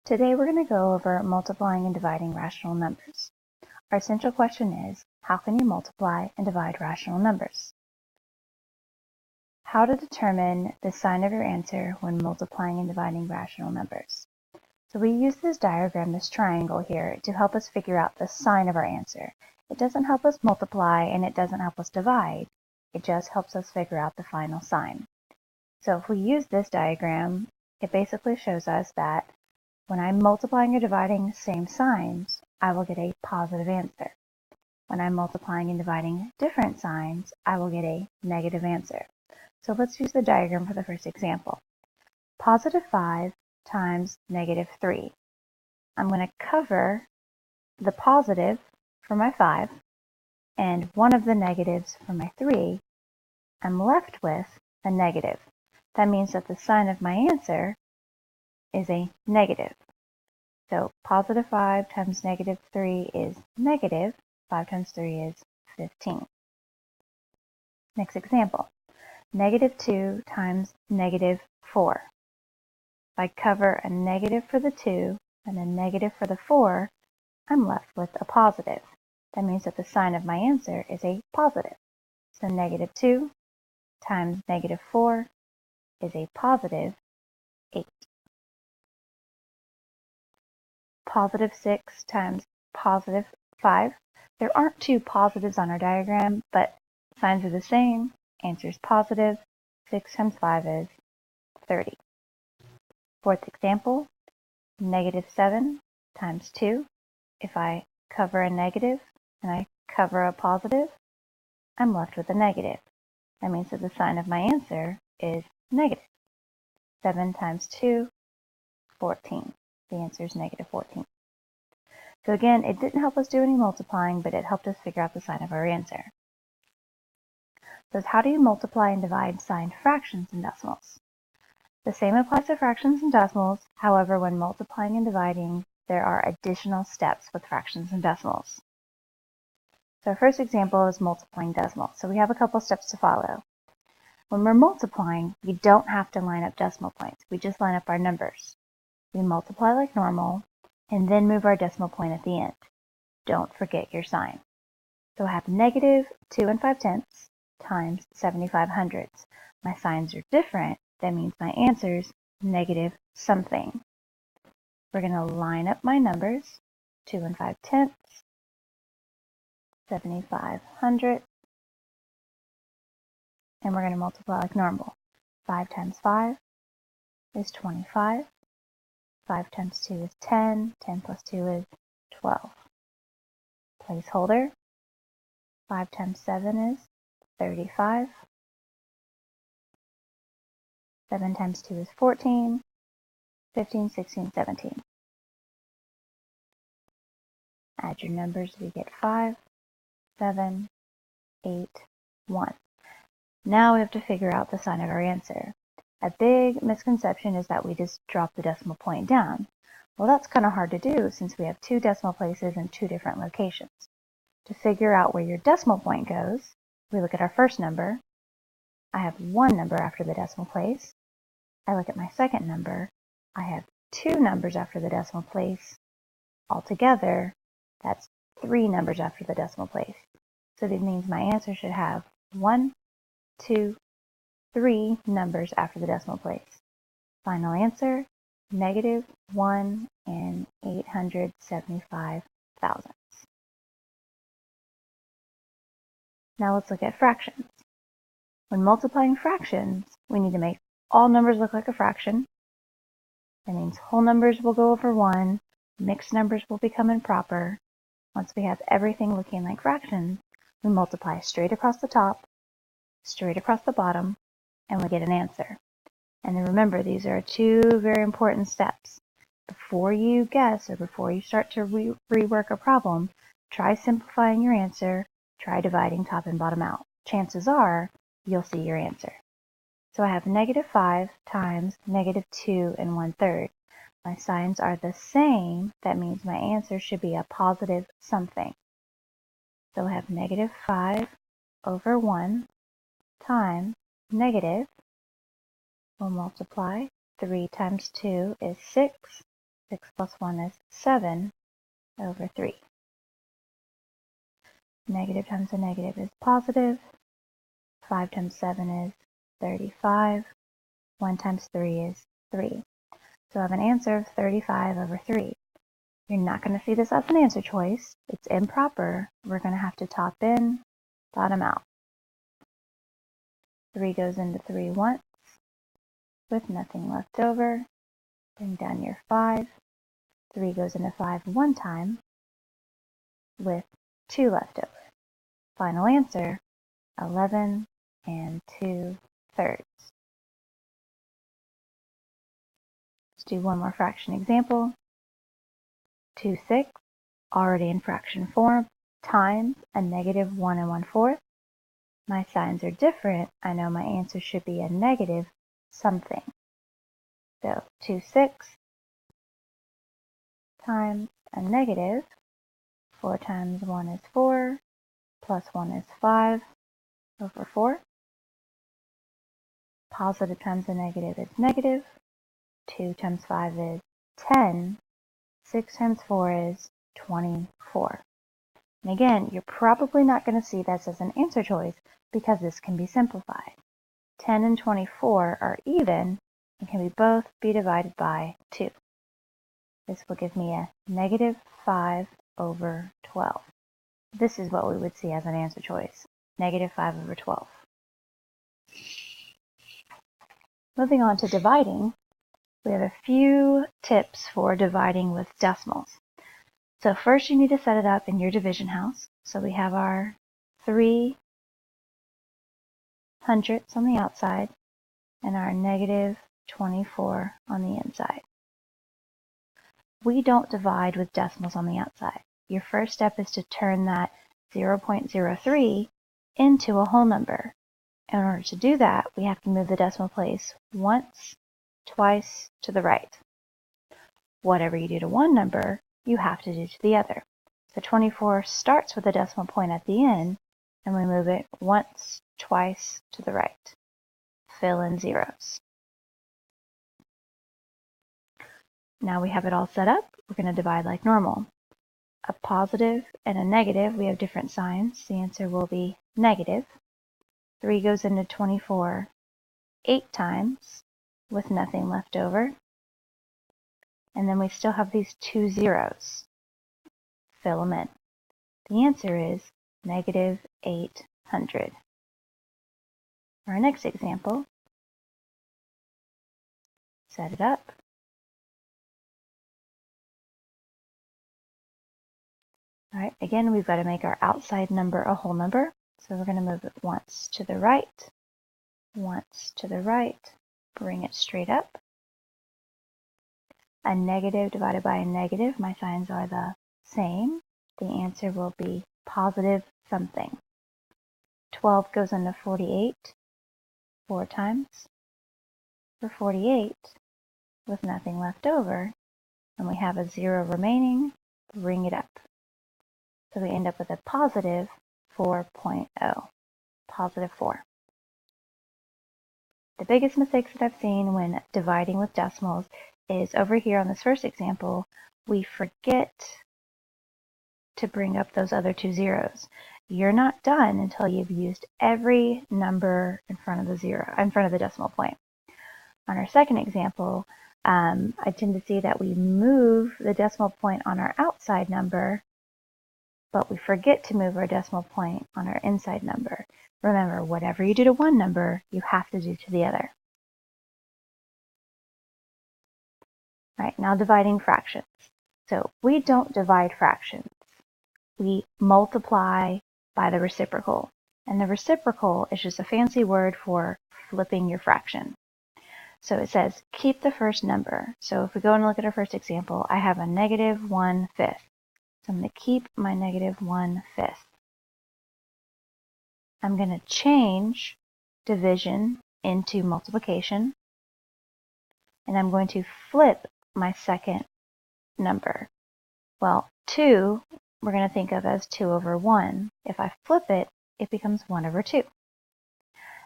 Today we're going to go over multiplying and dividing rational numbers. Our essential question is, how can you multiply and divide rational numbers? How to determine the sign of your answer when multiplying and dividing rational numbers. So we use this diagram, this triangle here, to help us figure out the sign of our answer. It doesn't help us multiply and it doesn't help us divide. It just helps us figure out the final sign. So if we use this diagram, it basically shows us that when I'm multiplying or dividing same signs, I will get a positive answer. When I'm multiplying and dividing different signs, I will get a negative answer. So let's use the diagram for the first example. Positive 5 times negative 3. I'm going to cover the positive for my 5 and one of the negatives for my 3. I'm left with a negative. That means that the sign of my answer is a negative. So positive 5 times negative 3 is negative. 5 times 3 is 15. Next example. Negative 2 times negative 4. If I cover a negative for the 2 and a negative for the 4, I'm left with a positive. That means that the sign of my answer is a positive. So negative 2 times negative 4 is a positive 8. Positive 6 times positive 5. There aren't two positives on our diagram, but signs are the same. Answer is positive. 6 times 5 is 30. Fourth example, negative 7 times 2. If I cover a negative and I cover a positive, I'm left with a negative. That means that the sign of my answer is negative. 7 times 2, 14. The answer is negative 14. So again, it didn't help us do any multiplying, but it helped us figure out the sign of our answer. So how do you multiply and divide signed fractions and decimals? The same applies to fractions and decimals. However, when multiplying and dividing, there are additional steps with fractions and decimals. So our first example is multiplying decimals. So we have a couple steps to follow. When we're multiplying, we don't have to line up decimal points. We just line up our numbers. We multiply like normal, and then move our decimal point at the end. Don't forget your sign. So I have negative 2 5/10 times 75 hundredths. My signs are different. That means my answer's negative something. We're going to line up my numbers, 2 5/10, 75 hundredths, and we're going to multiply like normal. 5 times 5 is 25. 5 times 2 is 10. 10 plus 2 is 12. Placeholder. 5 times 7 is 35. 7 times 2 is 14. 15, 16, 17. Add your numbers, we get 5, 7, 8, 1. Now we have to figure out the sign of our answer. A big misconception is that we just drop the decimal point down. Well, that's kind of hard to do since we have two decimal places in two different locations. To figure out where your decimal point goes, we look at our first number. I have one number after the decimal place. I look at my second number. I have two numbers after the decimal place. Altogether, that's 3 numbers after the decimal place. So that means my answer should have 1, 2, 3 numbers after the decimal place. Final answer, negative 1 and 875 thousandths. Now let's look at fractions. When multiplying fractions, we need to make all numbers look like a fraction. That means whole numbers will go over 1, mixed numbers will become improper. Once we have everything looking like fractions, we multiply straight across the top, straight across the bottom, and we get an answer. And then remember, these are two very important steps. Before you guess or before you start to rework a problem, try simplifying your answer, try dividing top and bottom out. Chances are you'll see your answer. So I have negative 5 times negative 2 1/3. My signs are the same. That means my answer should be a positive something. So I have negative 5 over 1 times negative. We'll multiply. 3 times 2 is 6. 6 plus 1 is 7 over 3. Negative times a negative is positive. 5 times 7 is 35. 1 times 3 is 3. So I have an answer of 35 over 3. You're not going to see this as an answer choice. It's improper. We're going to have to top in, bottom out. 3 goes into 3 once, with nothing left over. Bring down your 5. 3 goes into 5 one time, with 2 left over. Final answer, 11 and 2/3. Let's do one more fraction example. 2/6, already in fraction form, times a negative 1 1/4. My signs are different. I know my answer should be a negative something. So 2/6 times a negative, 4 times 1 is 4, plus 1 is 5 over 4. Positive times a negative is negative. 2 times 5 is 10. 6 times 4 is 24. And again, you're probably not going to see this as an answer choice because this can be simplified. 10 and 24 are even and can both be divided by 2. This will give me a negative 5 over 12. This is what we would see as an answer choice, negative 5 over 12. Moving on to dividing, we have a few tips for dividing with decimals. So first you need to set it up in your division house. So we have our 3 hundredths on the outside and our negative 24 on the inside. We don't divide with decimals on the outside. Your first step is to turn that 0.03 into a whole number. In order to do that, we have to move the decimal place once, twice to the right. Whatever you do to one number, you have to do to the other. So 24 starts with a decimal point at the end, and we move it once, twice to the right. Fill in zeros. Now we have it all set up. We're going to divide like normal. A positive and a negative, we have different signs. The answer will be negative. 3 goes into 24 8 times with nothing left over. And then we still have these 2 zeros. Fill them in. The answer is negative 800. For our next example, set it up. All right, again, we've got to make our outside number a whole number. So we're going to move it once to the right, once to the right, bring it straight up. A negative divided by a negative, my signs are the same. The answer will be positive something. 12 goes into 48 4 times. For 48, with nothing left over, and we have a 0 remaining, bring it up. So we end up with a positive 4.0, positive 4. The biggest mistakes that I've seen when dividing with decimals is over here on this first example, we forget to bring up those other 2 zeros. You're not done until you've used every number in front of the decimal point. On our second example, I tend to see that we move the decimal point on our outside number, but we forget to move our decimal point on our inside number. Remember, whatever you do to one number, you have to do to the other. All right, now dividing fractions. So we don't divide fractions. We multiply by the reciprocal. And the reciprocal is just a fancy word for flipping your fraction. So it says keep the first number. So if we go and look at our first example, I have a negative 1/5. So I'm going to keep my negative 1/5. I'm going to change division into multiplication. And I'm going to flip my second number. Well, 2, we're going to think of as 2 over 1. If I flip it, it becomes 1 over 2.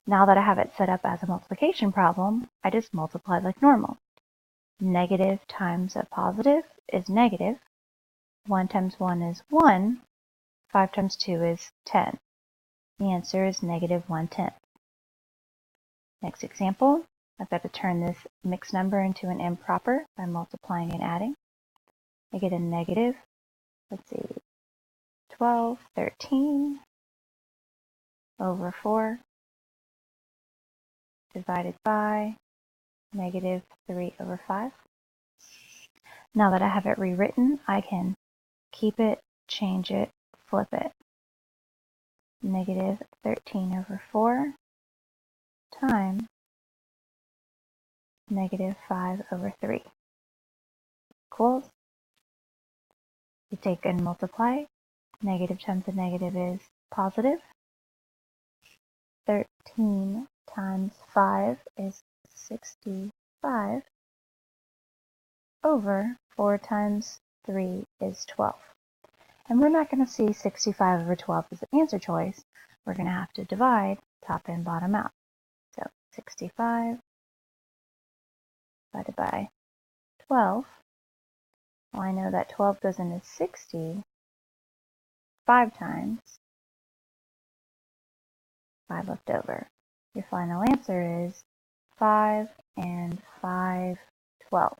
Now that I have it set up as a multiplication problem, I just multiply like normal. Negative times a positive is negative. 1 times 1 is 1. 5 times 2 is 10. The answer is negative 1/10. Next example, I've got to turn this mixed number into an improper by multiplying and adding. I get a negative, let's see, 12/13 over 4 divided by negative 3/5. Now that I have it rewritten, I can keep it, change it, flip it. Negative 13/4 times negative 5/3 equals, you take and multiply. Negative times a negative is positive. 13 times 5 is 65 over 4 times 3 is 12. And we're not going to see 65/12 as an answer choice. We're going to have to divide top and bottom out. So 65 divided by 12. Well, I know that 12 goes into 60 5 times. 5 left over. Your final answer is 5 and 5/12.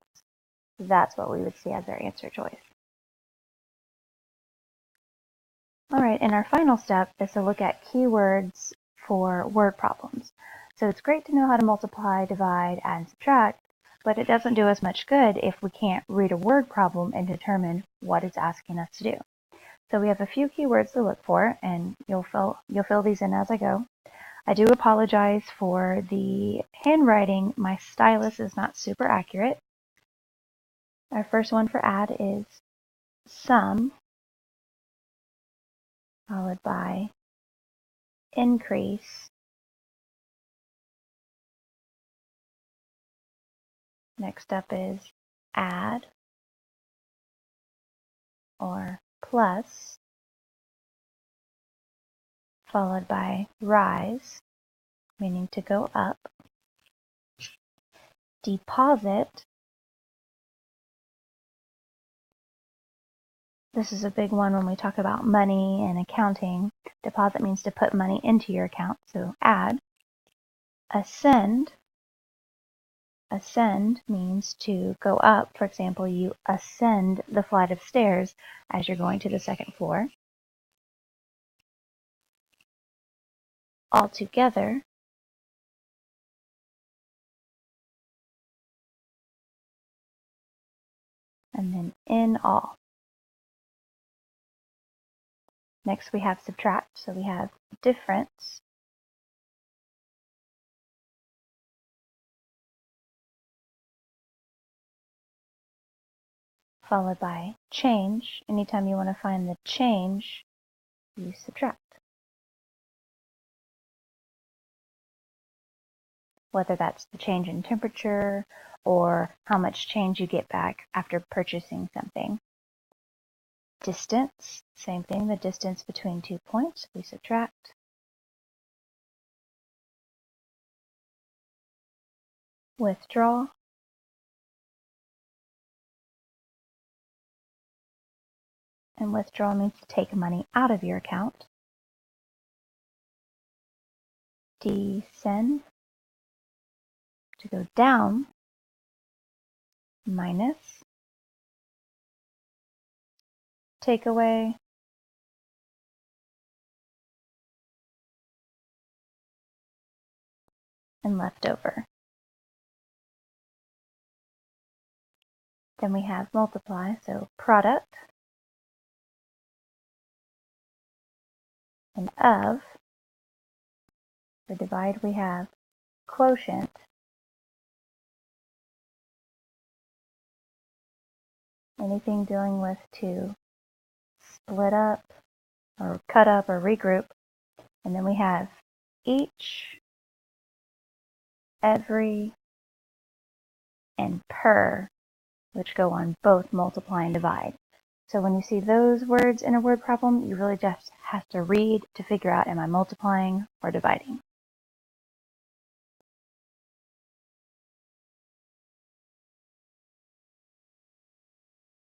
That's what we would see as our answer choice. Alright, and our final step is to look at keywords for word problems. So it's great to know how to multiply, divide, add, and subtract, but it doesn't do us much good if we can't read a word problem and determine what it's asking us to do. So we have a few keywords to look for, and you'll fill these in as I go. I do apologize for the handwriting. My stylus is not super accurate. Our first one for add is sum, followed by increase. Next up is add or plus, followed by rise, meaning to go up. Deposit. This is a big one when we talk about money and accounting. Deposit means to put money into your account, so add. Ascend. Ascend means to go up. For example, you ascend the flight of stairs as you're going to the second floor. Altogether. And then in all. Next we have subtract, so we have difference. Followed by change. Anytime you want to find the change, you subtract. Whether that's the change in temperature or how much change you get back after purchasing something. Distance, same thing, the distance between 2 points, we subtract. Withdraw. And withdraw means to take money out of your account. Descend, to go down. Minus. Take away. And leftover. Then we have multiply, so product. And of. For divide we have quotient. Anything dealing with to split up or cut up or regroup. And then we have each, every, and per, which go on both multiply and divide. So when you see those words in a word problem, you really just have to read to figure out, am I multiplying or dividing?